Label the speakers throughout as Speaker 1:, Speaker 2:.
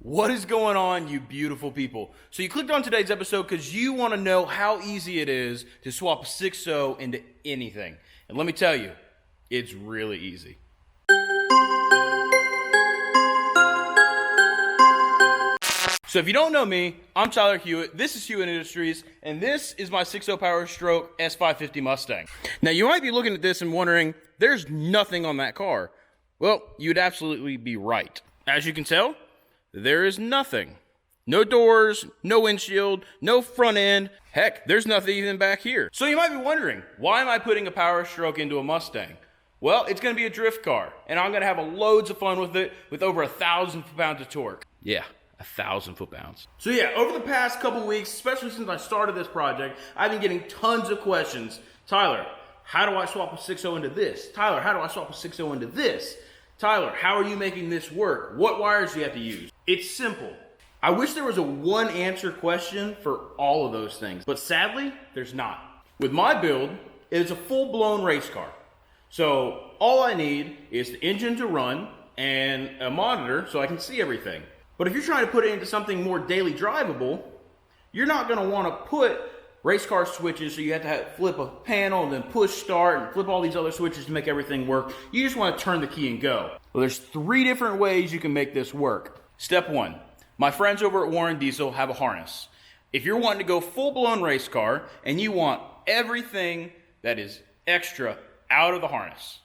Speaker 1: What is going on, you beautiful people? So you clicked on today's episode because you want to know how easy it is to swap a 6.0 into anything. And let me tell you, it's really easy. So if you don't know me, I'm Tyler Hewett, this is Hewett Industries, and this is my 6.0 Powerstroke S550 Mustang. Now you might be looking at this and wondering, there's nothing on that car. Well, you'd absolutely be right. As you can tell, there is nothing. No doors, no windshield, no front end. Heck, there's nothing even back here. So you might be wondering, why am I putting a Powerstroke into a Mustang? Well, it's gonna be a drift car, and I'm gonna have loads of fun with it with over 1,000 pounds of torque. Yeah. 1,000 foot-pounds. So yeah, over the past couple weeks, especially since I started this project, I've been getting tons of questions. Tyler, how do I swap a 6.0 into this? Tyler, how do I swap a 6.0 into this? Tyler, how are you making this work? What wires do you have to use? It's simple. I wish there was a one answer question for all of those things, but sadly, there's not. With my build, it's a full-blown race car. So all I need is the engine to run and a monitor so I can see everything. But if you're trying to put it into something more daily drivable, you're not going to want to put race car switches, so you have to flip a panel and then push start and flip all these other switches to make everything work. You just want to turn the key and go. Well, there's 3 different ways you can make this work. Step 1, my friends over at Warren Diesel have a harness. If you're wanting to go full-blown race car and you want everything that is extra out of the harness,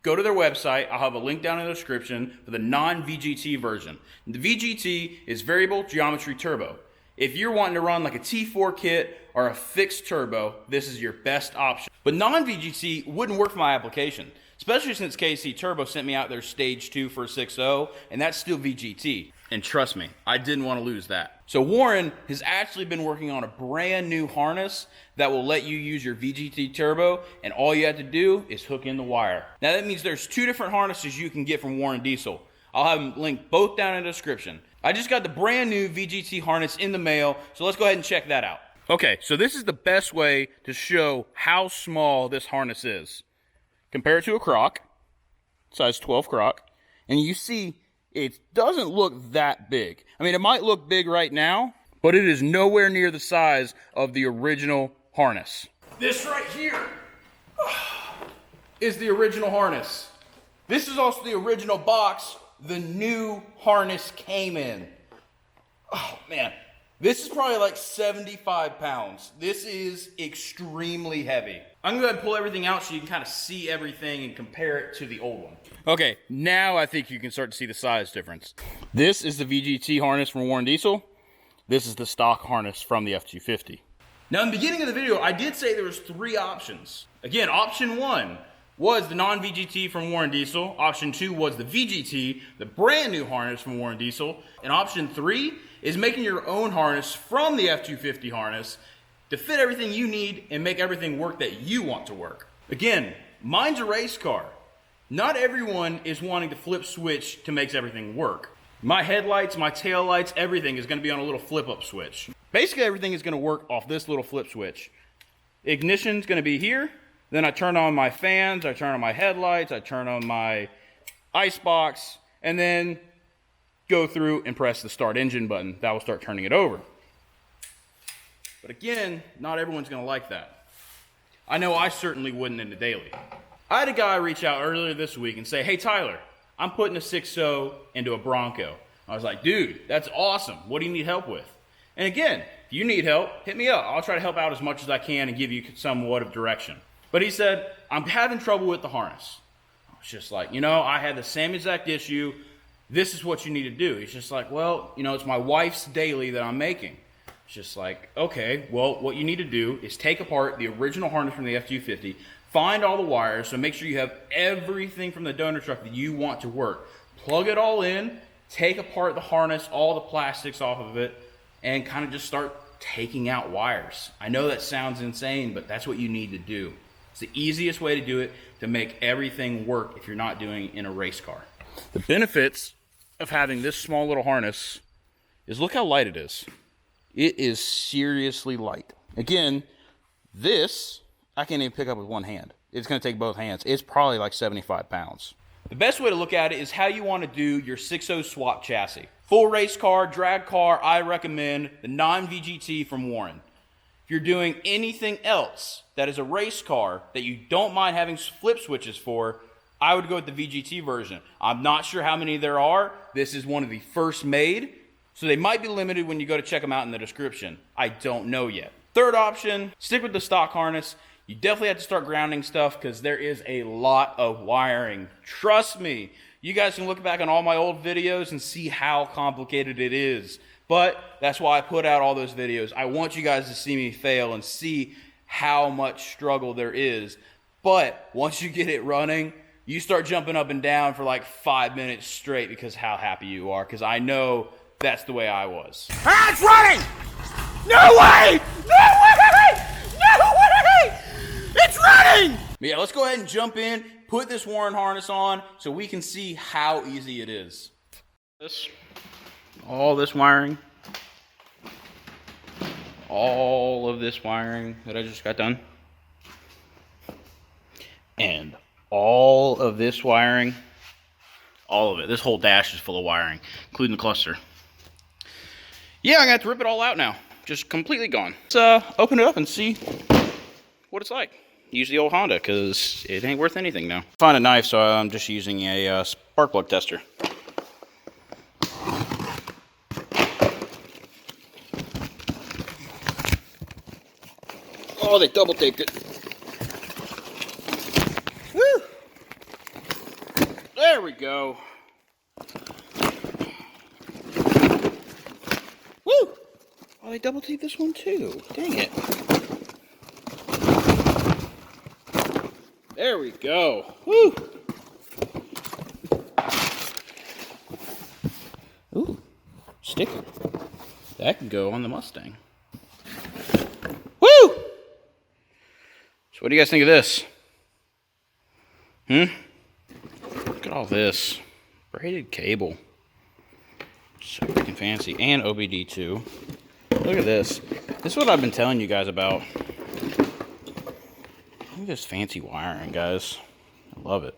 Speaker 1: go to their website. I'll have a link down in the description for the non-VGT version. The VGT is variable geometry turbo. If you're wanting to run like a T4 kit or a fixed turbo, this is your best option. But non-VGT wouldn't work for my application, especially since KC Turbo sent me out their stage 2 for a 6.0, and that's still VGT. And trust me, I didn't want to lose that. So Warren has actually been working on a brand new harness that will let you use your VGT turbo, and all you have to do is hook in the wire. Now that means there's 2 different harnesses you can get from Warren Diesel. I'll have them linked both down in the description. I just got the brand new VGT harness in the mail, so let's go ahead and check that out. Okay, so this is the best way to show how small this harness is. Compare it to a croc, size 12 croc, and you see it doesn't look that big. I mean, it might look big right now, but it is nowhere near the size of the original harness. This right here is the original harness. This is also the original box the new harness came in. Oh man, this is probably like 75 pounds. This is extremely heavy. I'm gonna go ahead and pull everything out so you can kind of see everything and compare it to the old one. Okay, now I think you can start to see the size difference. This is the VGT harness from Warren Diesel. This is the stock harness from the F250. Now in the beginning of the video, I did say there was 3 options. Again, option 1 was the non-VGT from Warren Diesel. Option 2 was the VGT, the brand new harness from Warren Diesel. And option 3 is making your own harness from the F250 harness to fit everything you need and make everything work that you want to work. Again, mine's a race car. Not everyone is wanting to flip switch to make everything work. My headlights, my tail lights, everything is gonna be on a little flip up switch. Basically everything is gonna work off this little flip switch. Ignition's gonna be here. Then I turn on my fans, I turn on my headlights, I turn on my ice box, and then go through and press the start engine button. That will start turning it over. But again, not everyone's gonna like that. I know I certainly wouldn't in the daily. I had a guy reach out earlier this week and say, hey Tyler, I'm putting a 6.0 into a Bronco. I was like, dude, that's awesome. What do you need help with? And again, if you need help, hit me up. I'll try to help out as much as I can and give you somewhat of direction. But he said, I'm having trouble with the harness. I was just like, I had the same exact issue. This is what you need to do. He's just like, well, it's my wife's daily that I'm making. It's just like, okay, well, what you need to do is take apart the original harness from the F250, find all the wires, so make sure you have everything from the donor truck that you want to work. Plug it all in, take apart the harness, all the plastics off of it, and kind of just start taking out wires. I know that sounds insane, but that's what you need to do. It's the easiest way to do it to make everything work if you're not doing it in a race car. The benefits of having this small little harness is look how light it is. It is seriously light. Again, this I can't even pick up with one hand. It's going to take both hands. It's probably like 75 pounds. The best way to look at it is how you want to do your 6.0 swap chassis. Full race car, drag car, I recommend the non-VGT from Warren. If you're doing anything else that is a race car that you don't mind having flip switches for, I would go with the VGT version. I'm not sure how many there are. This is one of the first made, so they might be limited when you go to check them out in the description. I don't know yet. Third option, stick with the stock harness. You definitely have to start grounding stuff because there is a lot of wiring. Trust me. You guys can look back on all my old videos and see how complicated it is. But that's why I put out all those videos. I want you guys to see me fail and see how much struggle there is. But once you get it running, you start jumping up and down for like 5 minutes straight because how happy you are. Because I know that's the way I was.
Speaker 2: Ah, it's running! No way! No way! No way! It's running!
Speaker 1: But yeah, let's go ahead and jump in, put this Warren harness on so we can see how easy it is. All this wiring, all of this wiring that I just got done, and all of this wiring, all of it. This whole dash is full of wiring, including the cluster. Yeah, I'm gonna have to rip it all out now. Just completely gone. Let's open it up and see what it's like. Use the old Honda because it ain't worth anything now. Find a knife, so I'm just using a spark plug tester. Oh, they double taped it. Woo! There we go. Woo! Oh, they double taped this one too. Dang it. There we go. Woo! Ooh, sticker. That can go on the Mustang. Woo! So what do you guys think of this? Look at all this. Braided cable. So freaking fancy. And OBD too. Look at this. This is what I've been telling you guys about. Look at this fancy wiring, guys. I love it.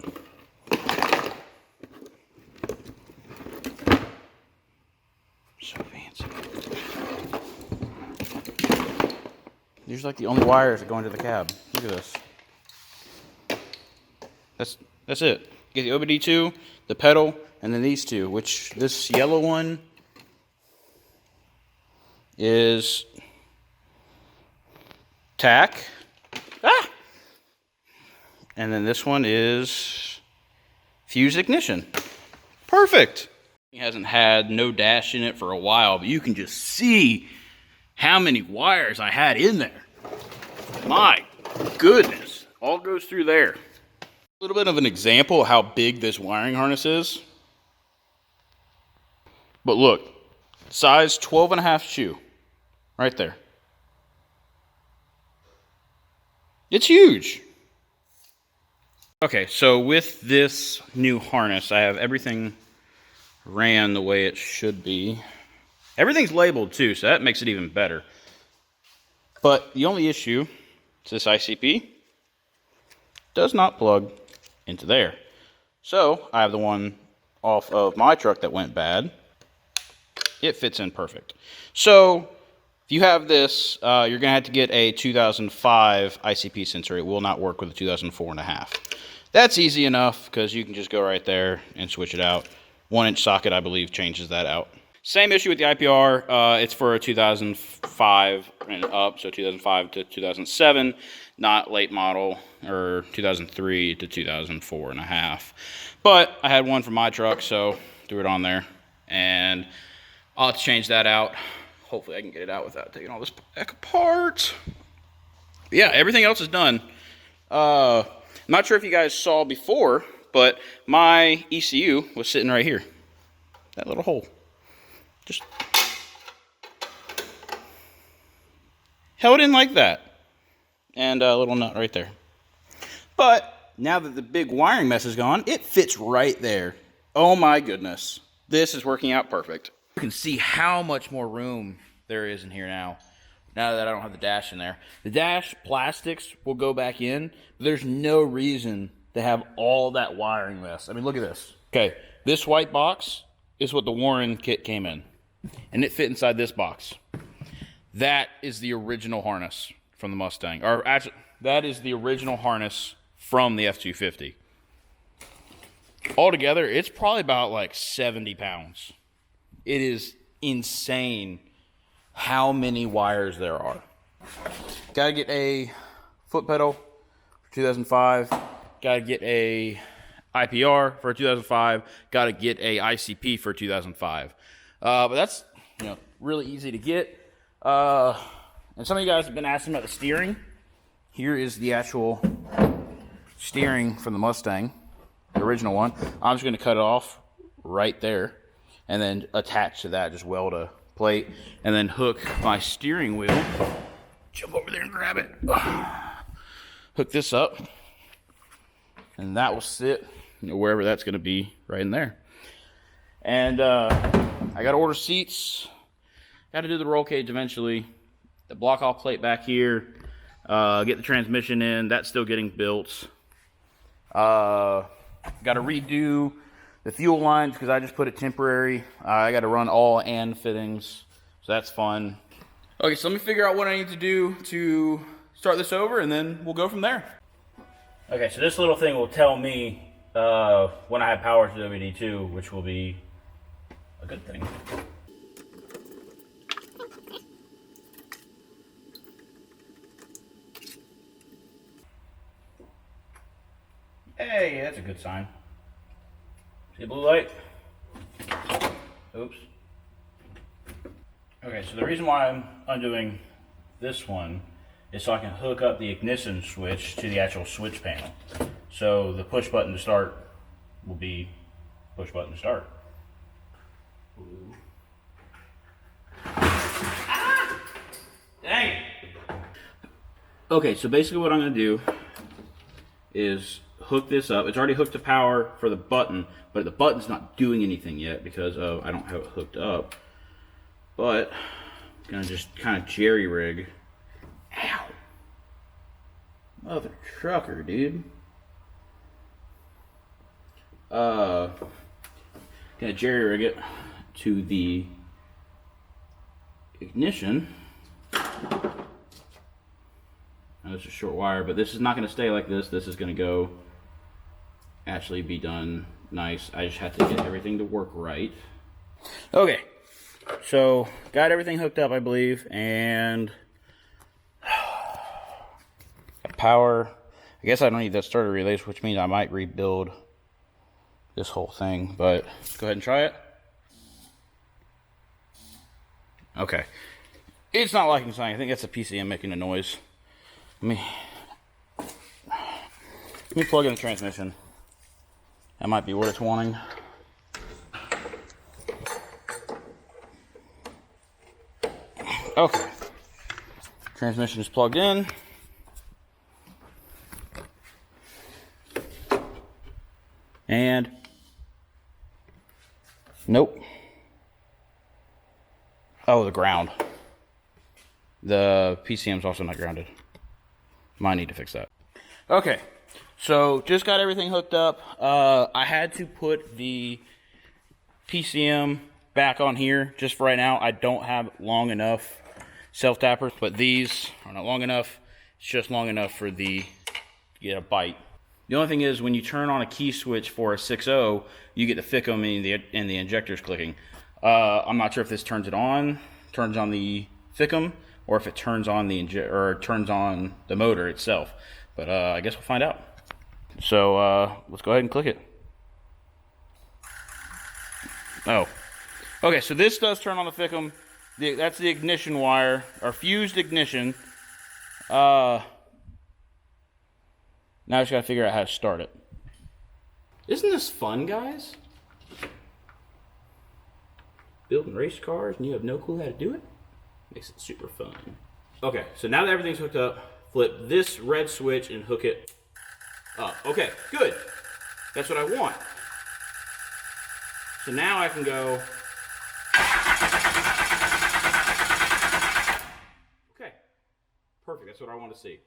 Speaker 1: So fancy. These are like the only wires that go into the cab. Look at this. That's it. You get the OBD2, the pedal, and then these two, which this yellow one is tack. Ah! And then this one is fused ignition. Perfect. It hasn't had no dash in it for a while, but you can just see how many wires I had in there. My goodness. All goes through there. A little bit of an example of how big this wiring harness is. But look, size 12.5 shoe. Right there. It's huge. Okay, so with this new harness, I have everything ran the way it should be. Everything's labeled too, so that makes it even better. But the only issue is this ICP does not plug into there. So I have the one off of my truck that went bad. It fits in perfect. So if you have this, you're going to have to get a 2005 ICP sensor. It will not work with a 2004.5. That's easy enough because you can just go right there and switch it out. 1-inch socket, I believe, changes that out. Same issue with the IPR. It's for a 2005 and up, so 2005 to 2007, not late model, or 2003 to 2004.5. But I had one for my truck, so threw it on there. And I'll have to change that out. Hopefully I can get it out without taking all this back apart. But yeah, everything else is done. I'm not sure if you guys saw before, but my ECU was sitting right here. That little hole. Just held in like that. And a little nut right there. But now that the big wiring mess is gone, it fits right there. Oh my goodness. This is working out perfect. You can see how much more room there is in here now that I don't have the dash in there. The dash plastics will go back in, but there's no reason to have all that wiring mess. I mean, look at this. Okay, this white box is what the Warren kit came in. And it fit inside this box. That is the original harness from the Mustang. Or actually, that is the original harness from the F-250. Altogether, it's probably about like 70 pounds. It is insane how many wires there are. Gotta get a foot pedal for 2005. Gotta get a IPR for 2005. Gotta get a ICP for 2005. But that's, you know, really easy to get. And some of you guys have been asking about the steering. Here is the actual steering from the Mustang, the original one. I'm just going to cut it off right there and then attach to that, just weld a plate and then hook my steering wheel. Jump over there and grab it. Hook this up and that will sit, you know, wherever that's going to be, right in there. And I got to order seats. Got to do the roll cage eventually. The block off plate back here. Get the transmission in. That's still getting built. Got to redo the fuel lines because I just put it temporary. I got to run all and fittings, so that's fun. Okay, so let me figure out what I need to do to start this over, and then we'll go from there. Okay, so this little thing will tell me when I have power to WD2, which will be a good thing. Hey, that's a good sign. See the blue light? Oops. Okay, so the reason why I'm undoing this one is so I can hook up the ignition switch to the actual switch panel. So the push button to start will be push button to start. Ooh. Ah! Dang it! Okay, so basically what I'm going to do is hook this up. It's already hooked to power for the button, but the button's not doing anything yet because I don't have it hooked up. But I'm gonna just kind of jerry rig. Ow! Mother trucker, dude. Gonna jerry rig it to the ignition. Now, it's a short wire, but this is not gonna stay like this. This is gonna go actually be done nice. I just have to get everything to work right. Okay, so got everything hooked up, I believe, and power. I guess I don't need that starter relays, which means I might rebuild this whole thing, but go ahead and try it. Okay, it's not liking something. I think that's a PCM making a noise. Let me plug in the transmission. That might be what it's wanting. Okay. Transmission is plugged in. And nope. Oh, the ground. The PCM is also not grounded. Might need to fix that. Okay. So, just got everything hooked up. I had to put the PCM back on here just for right now. I don't have long enough self-tappers, but these are not long enough. It's just long enough for the to get a bite. The only thing is, when you turn on a key switch for a 6.0, you get the FICM and the injectors clicking. I'm not sure if this turns on the FICM, or if it turns on turns on the motor itself. But I guess we'll find out. So let's go ahead and click it. Oh, okay. So this does turn on the FICM. That's the ignition wire, or fused ignition. Now I just gotta figure out how to start it. Isn't this fun, guys? Building race cars and you have no clue how to do it? Makes it super fun. Okay, so now that everything's hooked up, flip this red switch and hook it up. Okay, good. That's what I want. So now I can go. Okay, perfect. That's what I want to see.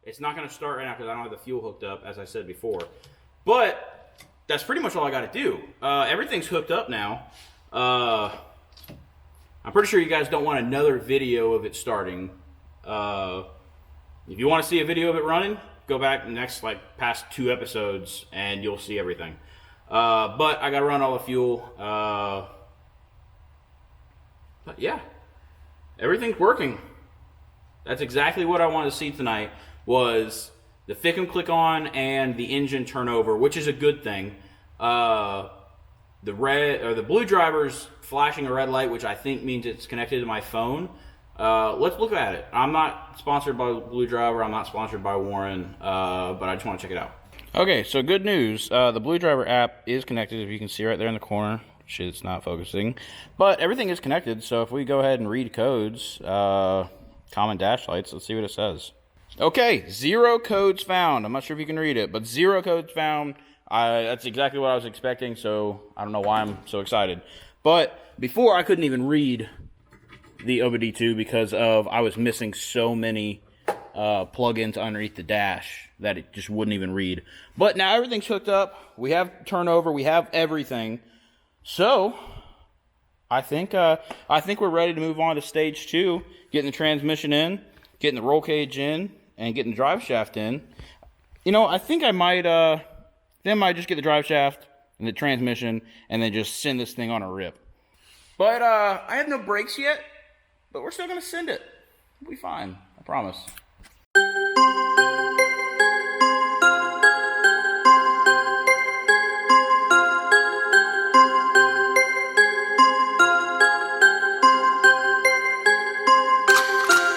Speaker 1: It's not going to start right now because I don't have the fuel hooked up, as I said before. But that's pretty much all I got to do. Everything's hooked up now. I'm pretty sure you guys don't want another video of it starting. If you want to see a video of it running, go back the next past 2 episodes and you'll see everything. But I got to run all the fuel. But yeah, everything's working. That's exactly what I wanted to see tonight, was the thick and click on and the engine turnover, which is a good thing. The blue driver's flashing a red light, which I think means it's connected to my phone. Let's look at it. I'm not sponsored by Blue Driver. I'm not sponsored by Warren, but I just want to check it out. Okay, so good news. The Blue Driver app is connected, if you can see right there in the corner. Shit, it's not focusing. But everything is connected, so if we go ahead and read codes, common dash lights, let's see what it says. Okay, 0 codes found. I'm not sure if you can read it, but 0 codes found. That's exactly what I was expecting, so I don't know why I'm so excited. But before, I couldn't even read the OBD2 because I was missing so many plugins underneath the dash that it just wouldn't even read. But now everything's hooked up. We have turnover. We have everything. So I think we're ready to move on to stage 2, getting the transmission in, getting the roll cage in, and getting the drive shaft in. You know, I think I might just get the drive shaft and the transmission and then just send this thing on a rip. But I have no brakes yet, but we're still gonna send it. We'll be fine, I promise.